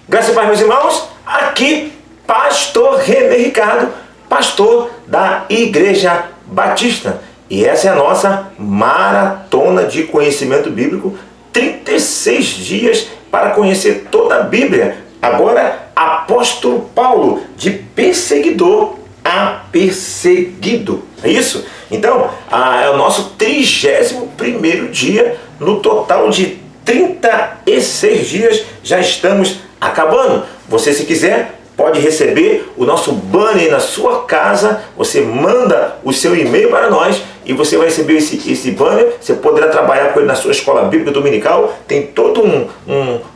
Graças a Deus, meus irmãos, aqui pastor René Ricardo, pastor da Igreja Batista. E essa é a nossa maratona de conhecimento bíblico, 36 dias para conhecer toda a Bíblia. Agora, apóstolo Paulo, de perseguidor a perseguido. É isso? Então, é o nosso 31º dia, no total de 36 dias, já estamos acabando. Você, se quiser, pode receber o nosso banner na sua casa. Você manda o seu e-mail para nós e você vai receber esse banner. Você poderá trabalhar com ele na sua escola bíblica dominical. Tem todo um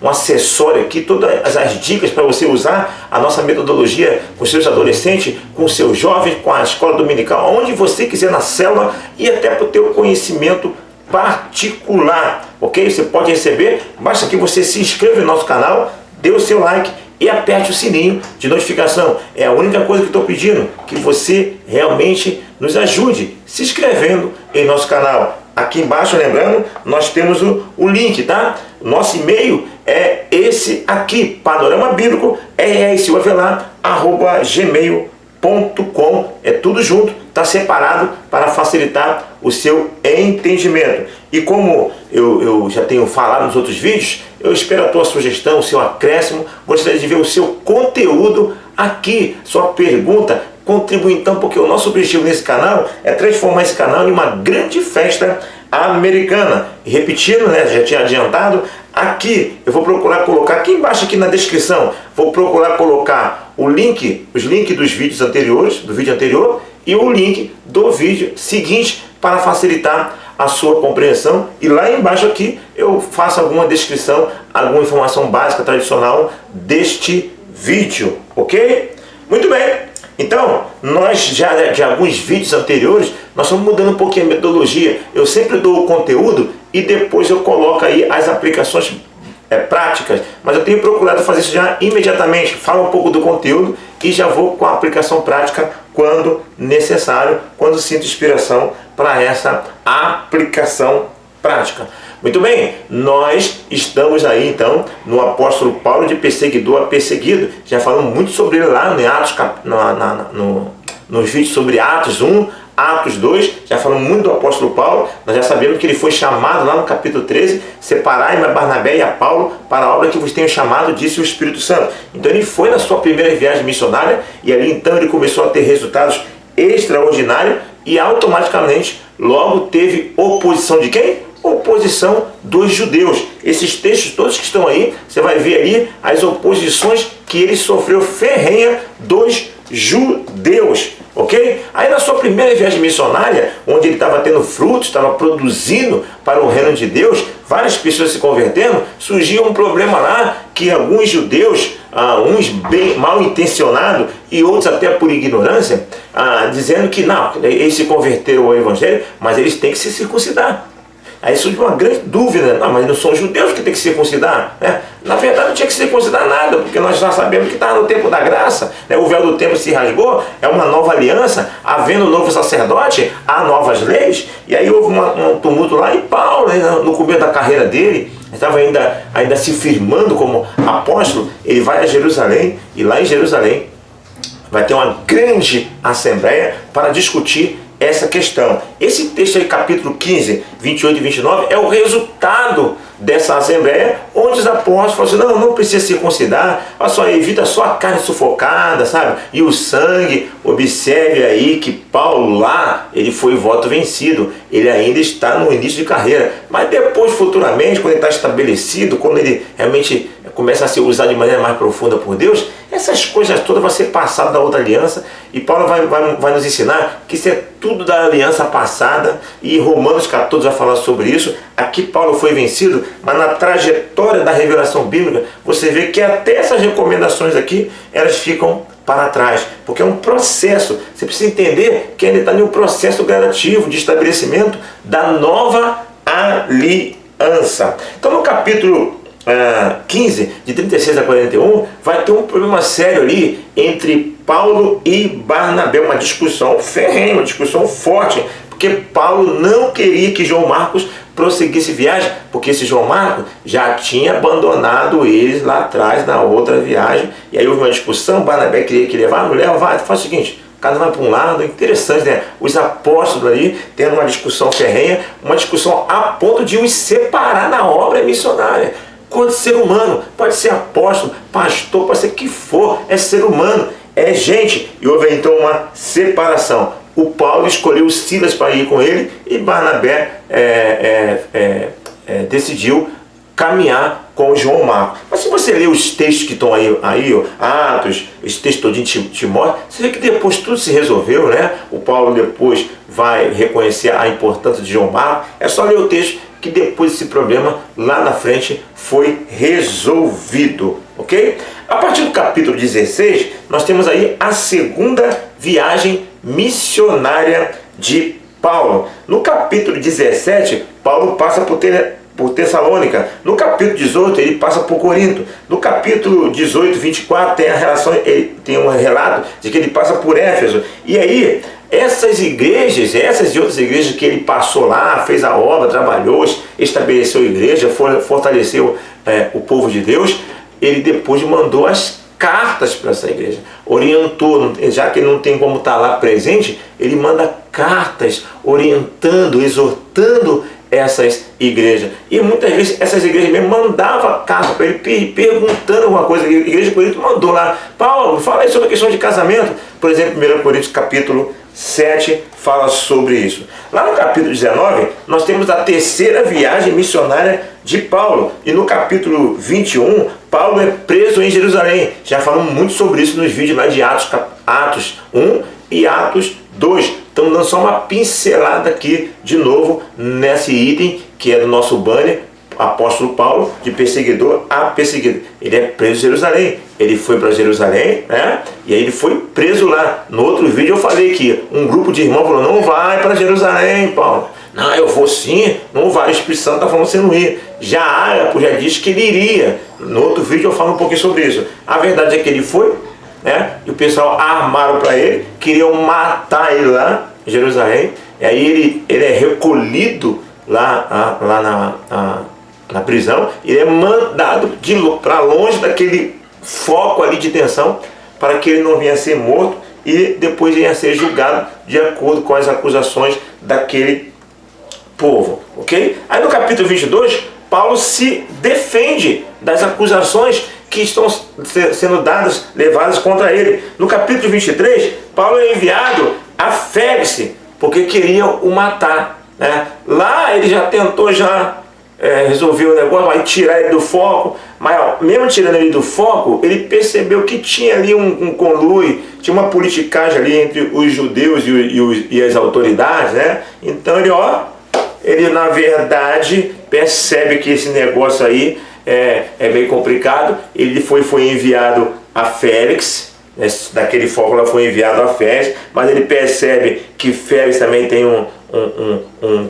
acessório aqui, todas as dicas para você usar a nossa metodologia com seus adolescentes, com seus jovens, com a escola dominical, onde você quiser, na célula, e até para o teu conhecimento particular, ok? Você pode receber, basta que você se inscreva no nosso canal, dê o seu like e aperte o sininho de notificação. É a única coisa que estou pedindo, que você realmente nos ajude se inscrevendo em nosso canal. Aqui embaixo, lembrando, nós temos o link, tá? Nosso e-mail é esse aqui, panoramabiblico@gmail.com. É tudo junto, está separado para facilitar o seu entendimento. E como eu já tenho falado nos outros vídeos, eu espero a tua sugestão, o seu acréscimo. Gostaria de ver o seu conteúdo aqui, sua pergunta. Contribui então, porque o nosso objetivo nesse canal é transformar esse canal em uma grande festa americana. E repetindo, né, já tinha adiantado, aqui eu vou procurar colocar, aqui embaixo, aqui na descrição, vou procurar colocar os links dos vídeos anteriores, do vídeo anterior, e o link do vídeo seguinte, para facilitar a sua compreensão. E lá embaixo aqui eu faço alguma descrição, alguma informação básica, tradicional deste vídeo, ok? Muito bem. Então, nós já de alguns vídeos anteriores, nós estamos mudando um pouquinho a metodologia. Eu sempre dou o conteúdo e depois eu coloco aí as aplicações práticas. Mas eu tenho procurado fazer isso já imediatamente. Falo um pouco do conteúdo e já vou com a aplicação prática quando necessário, quando sinto inspiração para essa aplicação prática. Muito bem, nós estamos aí então no apóstolo Paulo, de perseguidor a perseguido. Já falamos muito sobre ele lá em Atos, nos vídeos sobre Atos 1, Atos 2, já falamos muito do apóstolo Paulo. Nós já sabemos que ele foi chamado lá no capítulo 13, separai-me a Barnabé e a Paulo para a obra que vos tenho chamado, disse o Espírito Santo. Então ele foi na sua primeira viagem missionária e ali então ele começou a ter resultados extraordinários e automaticamente logo teve oposição de quem? Oposição dos judeus. Esses textos todos que estão aí, você vai ver ali as oposições que ele sofreu ferrenha dos judeus, ok? Aí na sua primeira viagem missionária, onde ele estava tendo frutos, estava produzindo para o reino de Deus, várias pessoas se convertendo, surgiu um problema lá, que alguns judeus, uns bem mal intencionados e outros até por ignorância, dizendo que não, eles se converteram ao evangelho, mas eles têm que se circuncidar. Aí surgiu uma grande dúvida, não, mas não são judeus que tem que se circuncidar, né? Na verdade não tinha que se circuncidar nada, porque nós já sabemos que está no tempo da graça, né? O véu do templo se rasgou, é uma nova aliança, havendo um novo sacerdote, há novas leis, e aí houve um tumulto lá, e Paulo, né, no começo da carreira dele, estava ainda se firmando como apóstolo, ele vai a Jerusalém, e lá em Jerusalém vai ter uma grande assembleia para discutir essa questão. Esse texto aí, capítulo 15, 28 e 29, é o resultado dessa assembleia, onde os apóstolos falam assim, não precisa circuncidar, olha só, evita só a carne sufocada, sabe? E o sangue. Observe aí que Paulo lá, ele foi voto vencido, ele ainda está no início de carreira, mas depois, futuramente, quando ele está estabelecido, quando ele realmente começa a ser usado de maneira mais profunda por Deus, essas coisas todas vão ser passadas da outra aliança, e Paulo vai nos ensinar que isso é tudo da aliança passada, e Romanos 14 vai falar sobre isso. Aqui Paulo foi vencido, mas na trajetória da revelação bíblica, você vê que até essas recomendações aqui, elas ficam para trás, porque é um processo. Você precisa entender que ele está em um processo gradativo de estabelecimento da nova aliança. Então no capítulo 15, de 36 a 41, vai ter um problema sério ali entre Paulo e Barnabé, uma discussão ferrenha, uma discussão forte, porque Paulo não queria que João Marcos prosseguisse viagem, porque esse João Marcos já tinha abandonado eles lá atrás na outra viagem. E aí houve uma discussão, Barnabé queria que levar, não leva, vai, faz o seguinte, cada um vai para um lado. Interessante, né? Os apóstolos ali tendo uma discussão ferrenha, uma discussão a ponto de os separar na obra missionária. Quanto ser humano, pode ser apóstolo, pastor, pode ser o que for, é ser humano, é gente. E houve então uma separação. O Paulo escolheu Silas para ir com ele e Barnabé decidiu caminhar com o João Marcos. Mas se você ler os textos que estão aí ó, Atos, esse texto todinho de Timóteo, você vê que depois tudo se resolveu, né? O Paulo depois vai reconhecer a importância de João Marcos. É só ler o texto que depois esse problema lá na frente foi resolvido, ok? A partir do capítulo 16, nós temos aí a segunda viagem missionária de Paulo. No capítulo 17, Paulo passa por Tessalônica. No capítulo 18, ele passa por Corinto. No capítulo 18, 24, tem um relato de que ele passa por Éfeso. E aí, essas igrejas, essas e outras igrejas que ele passou lá, fez a obra, trabalhou, estabeleceu a igreja, fortaleceu o povo de Deus, ele depois mandou as cartas para essa igreja, orientou, já que ele não tem como estar lá presente, ele manda cartas orientando, exortando essas igrejas. E muitas vezes essas igrejas mesmo mandavam carta para ele perguntando alguma coisa. A igreja de Corinto mandou lá, Paulo, fala aí sobre a questão de casamento. Por exemplo, 1 Coríntios capítulo 7 fala sobre isso. Lá no capítulo 19, nós temos a terceira viagem missionária de Paulo. E no capítulo 21, Paulo é preso em Jerusalém. Já falamos muito sobre isso nos vídeos lá de Atos 1 e Atos 2. Estamos dando só uma pincelada aqui de novo nesse item que é do nosso banner, apóstolo Paulo, de perseguidor a perseguido. Ele é preso em Jerusalém. Ele foi para Jerusalém, né? E aí ele foi preso lá. No outro vídeo eu falei que um grupo de irmãos falou, não vai para Jerusalém, Paulo. Não, eu vou sim, não vai. O Espírito Santo está falando que você não ir. Já Ágapo já disse que ele iria. No outro vídeo eu falo um pouquinho sobre isso. A verdade é que ele foi, né? E o pessoal armaram para ele, queriam matar ele lá em Jerusalém. E aí ele é recolhido lá na prisão. Ele é mandado para longe daquele foco ali de tensão, para que ele não venha a ser morto e depois venha a ser julgado de acordo com as acusações daquele povo, ok? Aí no capítulo 22, Paulo se defende das acusações que estão sendo levadas contra ele. No capítulo 23, Paulo é enviado a Félix, porque queriam o matar, né? Lá ele já tentou resolver o negócio, vai tirar ele do foco, mas mesmo tirando ele do foco, ele percebeu que tinha ali um conluio, tinha uma politicagem ali entre os judeus e as autoridades, né? Então ele na verdade percebe que esse negócio aí é meio complicado. Ele foi enviado a Félix, daquele foco ela foi enviado a Félix, mas ele percebe que Félix também tem um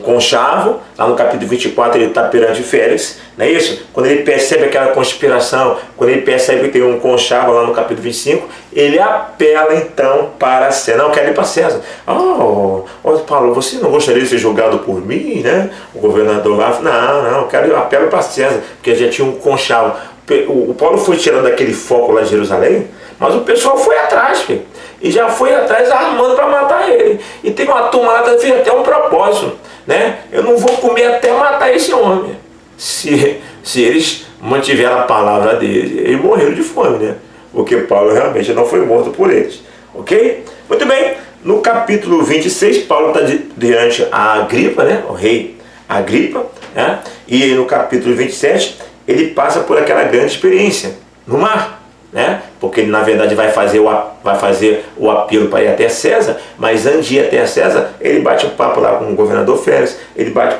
conchavo. Lá no capítulo 24 ele está perante Félix, não é isso? Quando ele percebe aquela conspiração, quando ele percebe que tem um conchavo lá no capítulo 25, ele apela então para César. Não, eu quero ir para César. Paulo, você não gostaria de ser julgado por mim, né? O governador lá, não, eu apelo para César, porque já tinha um conchavo. O Paulo foi tirando daquele foco lá de Jerusalém, mas o pessoal foi atrás, filho. E já foi atrás armando para matar ele. E tem uma turma lá que fez até um propósito, né? Eu não vou comer até matar esse homem. Se eles mantiveram a palavra dele, eles morreram de fome, né? Porque Paulo realmente não foi morto por eles, ok? Muito bem, no capítulo 26, Paulo está diante a Agripa, né? O rei Agripa, né? E no capítulo 27, ele passa por aquela grande experiência no mar, né? Porque ele na verdade vai fazer o apelo para ir até César, mas antes de ir até César, ele bate um papo lá com o governador Félix, ele bate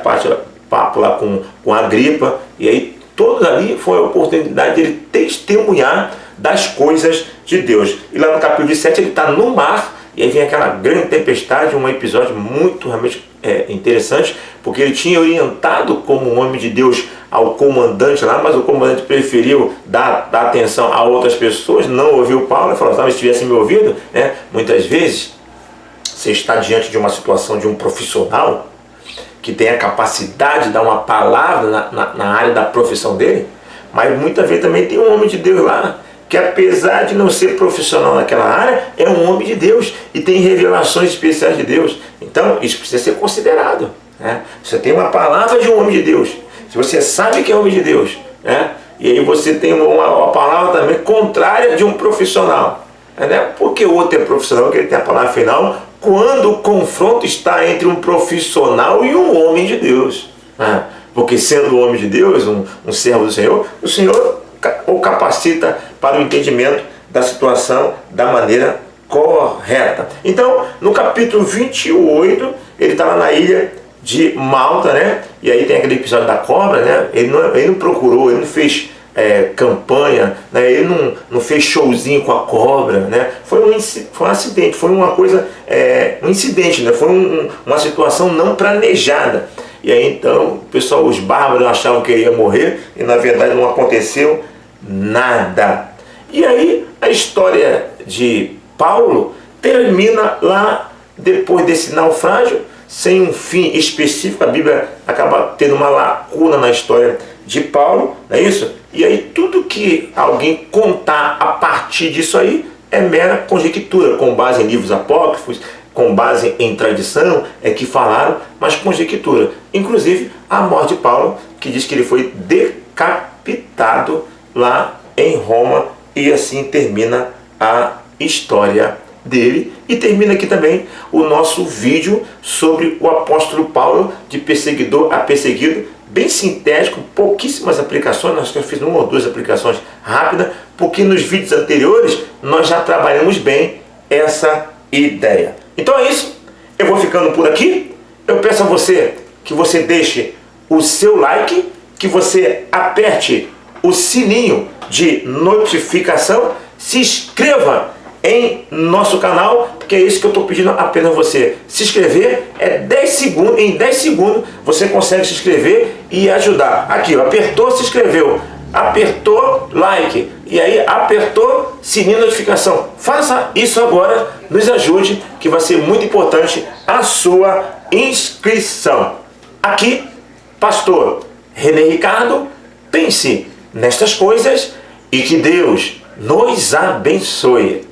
papo lá com Agripa, e aí todos ali foi a oportunidade de ele testemunhar das coisas de Deus. E lá no capítulo 27 ele está no mar, e aí vem aquela grande tempestade, um episódio muito realmente interessante, porque ele tinha orientado como um homem de Deus ao comandante lá, mas o comandante preferiu dar atenção a outras pessoas, não ouviu Paulo, e falou, se tivesse me ouvido, né? Muitas vezes você está diante de uma situação de um profissional que tem a capacidade de dar uma palavra na área da profissão dele, mas muitas vezes também tem um homem de Deus lá, que apesar de não ser profissional naquela área, é um homem de Deus e tem revelações especiais de Deus. Então, isso precisa ser considerado, né? Você tem uma palavra de um homem de Deus, se você sabe que é homem de Deus, né? E aí você tem uma palavra também contrária de um profissional, né? Porque o outro é profissional, que ele tem a palavra final, quando o confronto está entre um profissional e um homem de Deus, né? Porque sendo um homem de Deus, um servo do Senhor, o Senhor o capacita para o entendimento da situação da maneira correta. Então, no capítulo 28, ele está lá na ilha de Malta, né? E aí tem aquele episódio da cobra, né? Ele não procurou, ele não fez campanha, né? Ele não fez showzinho com a cobra, né? Foi um acidente, foi uma coisa, um incidente, né? Foi uma situação não planejada. E aí então, o pessoal, os bárbaros achavam que ele ia morrer e na verdade não aconteceu nada. E aí a história de Paulo termina lá depois desse naufrágio, sem um fim específico. A Bíblia acaba tendo uma lacuna na história de Paulo, não é isso? E aí tudo que alguém contar a partir disso aí é mera conjectura, com base em livros apócrifos, com base em tradição, é que falaram, mas conjectura. Inclusive a morte de Paulo, que diz que ele foi decapitado lá em Roma, e assim termina a história dele. E termina aqui também o nosso vídeo sobre o apóstolo Paulo, de perseguidor a perseguido, bem sintético, pouquíssimas aplicações. Nós eu fiz uma ou duas aplicações rápidas, porque nos vídeos anteriores nós já trabalhamos bem essa ideia. Então é isso, eu vou ficando por aqui. Eu peço a você que você deixe o seu like, que você aperte o sininho de notificação, se inscreva em nosso canal, porque é isso que eu estou pedindo apenas você. Se inscrever é 10 segundos, em 10 segundos você consegue se inscrever e ajudar. Aqui, ó, apertou, se inscreveu, apertou like, e aí apertou sininho de notificação. Faça isso agora, nos ajude, que vai ser muito importante a sua inscrição. Aqui, pastor René Ricardo, pense nestas coisas e que Deus nos abençoe.